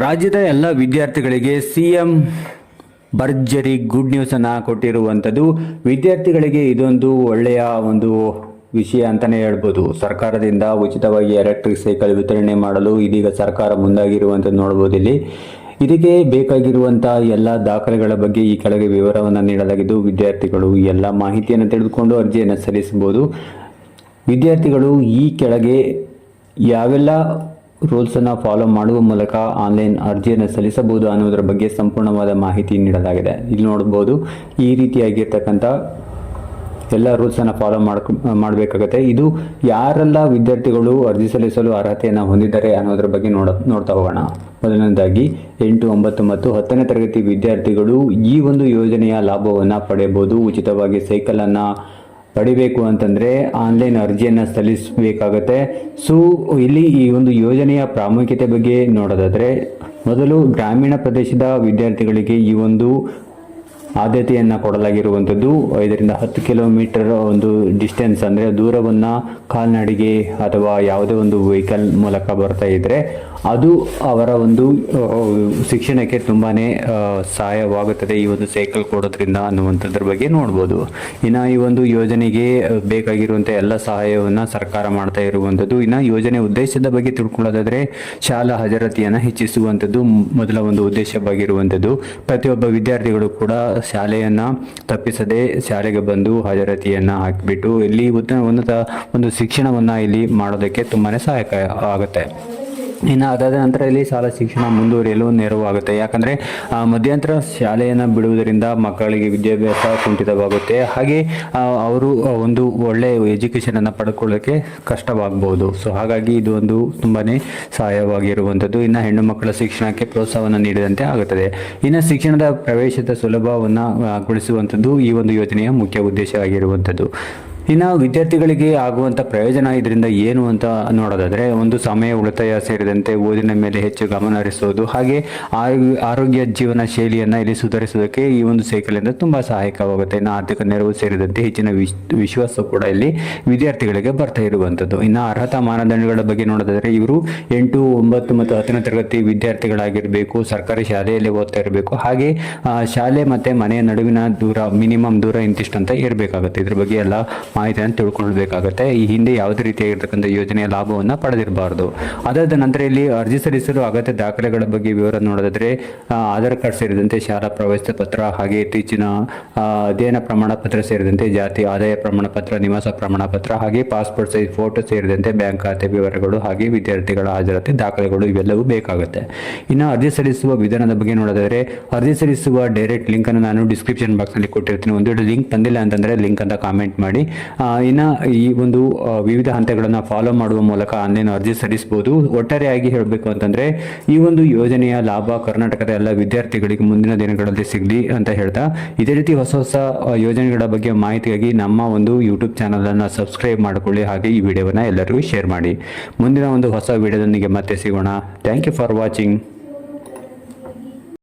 ರಾಜ್ಯದ ಎಲ್ಲ ವಿದ್ಯಾರ್ಥಿಗಳಿಗೆ ಸಿಎಂ ಭರ್ಜರಿ ಗುಡ್ ನ್ಯೂಸ್ ಅನ್ನ ಕೊಟ್ಟಿರುವಂಥದ್ದು. ವಿದ್ಯಾರ್ಥಿಗಳಿಗೆ ಇದೊಂದು ಒಳ್ಳೆಯ ಒಂದು ವಿಷಯ ಅಂತಾನೆ ಹೇಳ್ಬೋದು. ಸರ್ಕಾರದಿಂದ ಉಚಿತವಾಗಿ ಎಲೆಕ್ಟ್ರಿಕ್ ಸೈಕಲ್ ವಿತರಣೆ ಮಾಡಲು ಇದೀಗ ಸರ್ಕಾರ ಮುಂದಾಗಿರುವಂಥದ್ದು ನೋಡಬಹುದು. ಇಲ್ಲಿ ಇದಕ್ಕೆ ಬೇಕಾಗಿರುವಂಥ ಎಲ್ಲ ದಾಖಲೆಗಳ ಬಗ್ಗೆ ಈ ಕೆಳಗೆ ವಿವರವನ್ನು ನೀಡಲಾಗಿದ್ದು, ವಿದ್ಯಾರ್ಥಿಗಳು ಎಲ್ಲ ಮಾಹಿತಿಯನ್ನು ತಿಳಿದುಕೊಂಡು ಅರ್ಜಿಯನ್ನು ಸಲ್ಲಿಸಬಹುದು. ವಿದ್ಯಾರ್ಥಿಗಳು ಈ ಕೆಳಗೆ ಯಾವೆಲ್ಲ ರೂಲ್ಸನ್ನು ಫಾಲೋ ಮಾಡುವ ಮೂಲಕ ಆನ್ಲೈನ್ ಅರ್ಜಿಯನ್ನು ಸಲ್ಲಿಸಬಹುದು ಅನ್ನೋದರ ಬಗ್ಗೆ ಸಂಪೂರ್ಣವಾದ ಮಾಹಿತಿ ನೀಡಲಾಗಿದೆ. ಇಲ್ಲಿ ನೋಡಬಹುದು, ಈ ರೀತಿಯಾಗಿರ್ತಕ್ಕಂಥ ಎಲ್ಲ ರೂಲ್ಸನ್ನು ಫಾಲೋ ಮಾಡಬೇಕಾಗತ್ತೆ. ಇದು ಯಾರೆಲ್ಲ ವಿದ್ಯಾರ್ಥಿಗಳು ಅರ್ಜಿ ಸಲ್ಲಿಸಲು ಅರ್ಹತೆಯನ್ನು ಹೊಂದಿದ್ದಾರೆ ಅನ್ನೋದರ ಬಗ್ಗೆ ನೋಡ್ತಾ ಹೋಗೋಣ. ಮೊದಲನೇದಾಗಿ 8, 9 ಮತ್ತು 10ನೇ ತರಗತಿ ವಿದ್ಯಾರ್ಥಿಗಳು ಈ ಒಂದು ಯೋಜನೆಯ ಲಾಭವನ್ನು ಪಡೆಯಬಹುದು. ಉಚಿತವಾಗಿ ಸೈಕಲನ್ನು ಪಡಿಬೇಕು ಅಂತಂದರೆ ಆನ್ಲೈನ್ ಅರ್ಜಿಯನ್ನು ಸಲ್ಲಿಸಬೇಕಾಗತ್ತೆ. ಸೊ ಇಲ್ಲಿ ಈ ಒಂದು ಯೋಜನೆಯ ಪ್ರಾಮುಖ್ಯತೆ ಬಗ್ಗೆ ನೋಡೋದಾದರೆ, ಮೊದಲು ಗ್ರಾಮೀಣ ಪ್ರದೇಶದ ವಿದ್ಯಾರ್ಥಿಗಳಿಗೆ ಈ ಒಂದು ಆದ್ಯತೆಯನ್ನು ಕೊಡಲಾಗಿರುವಂಥದ್ದು. 5 ರಿಂದ 10 ಕಿಲೋಮೀಟರ್ ಒಂದು ಡಿಸ್ಟೆನ್ಸ್ ಅಂದರೆ ದೂರವನ್ನು ಕಾಲ್ನಡಿಗೆ ಅಥವಾ ಯಾವುದೇ ಒಂದು ವೆಹಿಕಲ್ ಮೂಲಕ ಬರ್ತಾ ಇದ್ದರೆ ಅದು ಅವರ ಒಂದು ಶಿಕ್ಷಣಕ್ಕೆ ತುಂಬಾ ಸಹಾಯವಾಗುತ್ತದೆ ಈ ಒಂದು ಸೈಕಲ್ ಕೊಡೋದ್ರಿಂದ ಅನ್ನುವಂಥದ್ರ ಬಗ್ಗೆ ನೋಡ್ಬೋದು. ಇನ್ನು ಈ ಒಂದು ಯೋಜನೆಗೆ ಬೇಕಾಗಿರುವಂಥ ಎಲ್ಲ ಸಹಾಯವನ್ನು ಸರ್ಕಾರ ಮಾಡ್ತಾ ಇರುವಂಥದ್ದು. ಇನ್ನು ಯೋಜನೆ ಉದ್ದೇಶದ ಬಗ್ಗೆ ತಿಳ್ಕೊಳ್ಳೋದಾದರೆ, ಶಾಲಾ ಹಾಜರಾತಿಯನ್ನು ಹೆಚ್ಚಿಸುವಂಥದ್ದು ಮೊದಲ ಒಂದು ಉದ್ದೇಶವಾಗಿರುವಂಥದ್ದು. ಪ್ರತಿಯೊಬ್ಬ ವಿದ್ಯಾರ್ಥಿಗಳು ಕೂಡ ಶಾಲೆಯನ್ನು ತಪ್ಪಿಸದೆ ಶಾಲೆಗೆ ಬಂದು ಹಾಜರಾತಿಯನ್ನು ಹಾಕಿಬಿಟ್ಟು ಇಲ್ಲಿ ಉನ್ನತ ಒಂದು ಶಿಕ್ಷಣವನ್ನು ಇಲ್ಲಿ ಮಾಡೋದಕ್ಕೆ ತುಂಬಾ ಸಹಾಯಕ ಆಗುತ್ತೆ. ಇನ್ನು ಅದಾದ ನಂತರ ಇಲ್ಲಿ ಶಾಲಾ ಶಿಕ್ಷಣ ಮುಂದುವರಿಯಲು ನೆರವಾಗುತ್ತೆ. ಯಾಕಂದರೆ ಮಧ್ಯಂತರ ಶಾಲೆಯನ್ನು ಬಿಡುವುದರಿಂದ ಮಕ್ಕಳಿಗೆ ವಿದ್ಯಾಭ್ಯಾಸ ಕುಂಠಿತವಾಗುತ್ತೆ. ಹಾಗೆ ಅವರು ಒಂದು ಒಳ್ಳೆಯ ಎಜುಕೇಷನನ್ನು ಪಡ್ಕೊಳ್ಳೋಕ್ಕೆ ಕಷ್ಟವಾಗಬಹುದು. ಸೊ ಹಾಗಾಗಿ ಇದು ಒಂದು ತುಂಬಾ ಸಹಾಯವಾಗಿರುವಂಥದ್ದು. ಇನ್ನು ಹೆಣ್ಣು ಮಕ್ಕಳ ಶಿಕ್ಷಣಕ್ಕೆ ಪ್ರೋತ್ಸಾಹವನ್ನು ನೀಡಿದಂತೆ ಆಗುತ್ತದೆ. ಇನ್ನು ಶಿಕ್ಷಣದ ಪ್ರವೇಶದ ಸುಲಭವನ್ನು ಗೊಳಿಸುವಂಥದ್ದು ಈ ಒಂದು ಯೋಜನೆಯ ಮುಖ್ಯ ಉದ್ದೇಶ ಆಗಿರುವಂಥದ್ದು. ಇನ್ನು ವಿದ್ಯಾರ್ಥಿಗಳಿಗೆ ಆಗುವಂಥ ಪ್ರಯೋಜನ ಇದರಿಂದ ಏನು ಅಂತ ನೋಡೋದಾದರೆ, ಒಂದು ಸಮಯ ಉಳಿತಾಯ ಸೇರಿದಂತೆ ಓದಿನ ಮೇಲೆ ಹೆಚ್ಚು ಗಮನ ಹರಿಸೋದು, ಹಾಗೆ ಆರೋಗ್ಯ ಜೀವನ ಶೈಲಿಯನ್ನು ಇಲ್ಲಿ ಸುಧಾರಿಸೋದಕ್ಕೆ ಈ ಒಂದು ಸೈಕಲಿಂದ ತುಂಬ ಸಹಾಯಕವಾಗುತ್ತೆ. ಇನ್ನು ಆರ್ಥಿಕ ನೆರವು ಸೇರಿದಂತೆ ಹೆಚ್ಚಿನ ವಿಶ್ವಾಸ ಕೂಡ ಇಲ್ಲಿ ವಿದ್ಯಾರ್ಥಿಗಳಿಗೆ ಬರ್ತಾ ಇರುವಂಥದ್ದು. ಇನ್ನು ಅರ್ಹತಾ ಮಾನದಂಡಗಳ ಬಗ್ಗೆ ನೋಡೋದಾದರೆ, ಇವರು 8, 9 ಮತ್ತು 10ನೇ ತರಗತಿ ವಿದ್ಯಾರ್ಥಿಗಳಾಗಿರಬೇಕು, ಸರ್ಕಾರಿ ಶಾಲೆಯಲ್ಲಿ ಓದ್ತಾ ಇರಬೇಕು, ಹಾಗೆ ಶಾಲೆ ಮತ್ತು ಮನೆಯ ನಡುವಿನ ದೂರ ಮಿನಿಮಮ್ ದೂರ ಇಂತಿಷ್ಟು ಅಂತ ಇರಬೇಕಾಗುತ್ತೆ. ಇದ್ರ ಬಗ್ಗೆ ಎಲ್ಲ ಮಾಹಿತಿಯನ್ನು ತಿಳ್ಕೊಳ್ಬೇಕಾಗುತ್ತೆ. ಈ ಹಿಂದೆ ಯಾವುದೇ ರೀತಿಯಾಗಿರ್ತಕ್ಕಂಥ ಯೋಜನೆಯ ಲಾಭವನ್ನು ಪಡೆದಿರಬಾರ್ದು. ಅದಾದ ನಂತರ ಇಲ್ಲಿ ಅರ್ಜಿ ಸಲ್ಲಿಸಲು ಅಗತ್ಯ ದಾಖಲೆಗಳ ಬಗ್ಗೆ ವಿವರ ನೋಡೋದಾದರೆ, ಆಧಾರ್ ಕಾರ್ಡ್ ಸೇರಿದಂತೆ ಶಾಲಾ ಪ್ರವೇಶ ಪತ್ರ, ಹಾಗೆ ಇತ್ತೀಚಿನ ಅಧ್ಯಯನ ಪ್ರಮಾಣ ಪತ್ರ ಸೇರಿದಂತೆ ಜಾತಿ ಆದಾಯ ಪ್ರಮಾಣ ಪತ್ರ, ನಿವಾಸ ಪ್ರಮಾಣ ಪತ್ರ, ಹಾಗೆ ಪಾಸ್ಪೋರ್ಟ್ ಸೈಜ್ ಫೋಟೋ ಸೇರಿದಂತೆ ಬ್ಯಾಂಕ್ ಖಾತೆ ವಿವರಗಳು, ಹಾಗೆ ವಿದ್ಯಾರ್ಥಿಗಳ ಹಾಜರಾತಿ ದಾಖಲೆಗಳು ಇವೆಲ್ಲವೂ ಬೇಕಾಗುತ್ತೆ. ಇನ್ನು ಅರ್ಜಿ ಸಲ್ಲಿಸುವ ವಿಧಾನದ ಬಗ್ಗೆ ನೋಡೋದಾದರೆ, ಅರ್ಜಿ ಸಲ್ಲಿಸುವ ಡೈರೆಕ್ಟ್ ಲಿಂಕನ್ನು ನಾನು ಡಿಸ್ಕ್ರಿಪ್ಷನ್ ಬಾಕ್ಸ್ನಲ್ಲಿ ಕೊಟ್ಟಿರ್ತೀನಿ. ಒಂದು ವೇಳೆ ಲಿಂಕ್ ಬಂದಿಲ್ಲ ಅಂತಂದರೆ ಲಿಂಕ್ ಅಂತ ಕಾಮೆಂಟ್ ಮಾಡಿ. ಇನ್ನು ಈ ಒಂದು ವಿವಿಧ ಹಂತಗಳನ್ನು ಫಾಲೋ ಮಾಡುವ ಮೂಲಕ ಆನ್ಲೈನ್ ಅರ್ಜಿ ಸಲ್ಲಿಸಬಹುದು. ಒಟ್ಟಾರೆಯಾಗಿ ಹೇಳಬೇಕು ಅಂತಂದರೆ, ಈ ಒಂದು ಯೋಜನೆಯ ಲಾಭ ಕರ್ನಾಟಕದ ಎಲ್ಲ ವಿದ್ಯಾರ್ಥಿಗಳಿಗೆ ಮುಂದಿನ ದಿನಗಳಲ್ಲಿ ಸಿಗಲಿ ಅಂತ ಹೇಳ್ತಾ, ಇದೇ ರೀತಿ ಹೊಸ ಹೊಸ ಯೋಜನೆಗಳ ಬಗ್ಗೆ ಮಾಹಿತಿಗಾಗಿ ನಮ್ಮ ಒಂದು ಯೂಟ್ಯೂಬ್ ಚಾನಲನ್ನು ಸಬ್ಸ್ಕ್ರೈಬ್ ಮಾಡಿಕೊಳ್ಳಿ. ಹಾಗೆ ಈ ವಿಡಿಯೋವನ್ನು ಎಲ್ಲರಿಗೂ ಶೇರ್ ಮಾಡಿ. ಮುಂದಿನ ಒಂದು ಹೊಸ ವಿಡಿಯೋದೊಂದಿಗೆ ಮತ್ತೆ ಸಿಗೋಣ. Thank you for watching.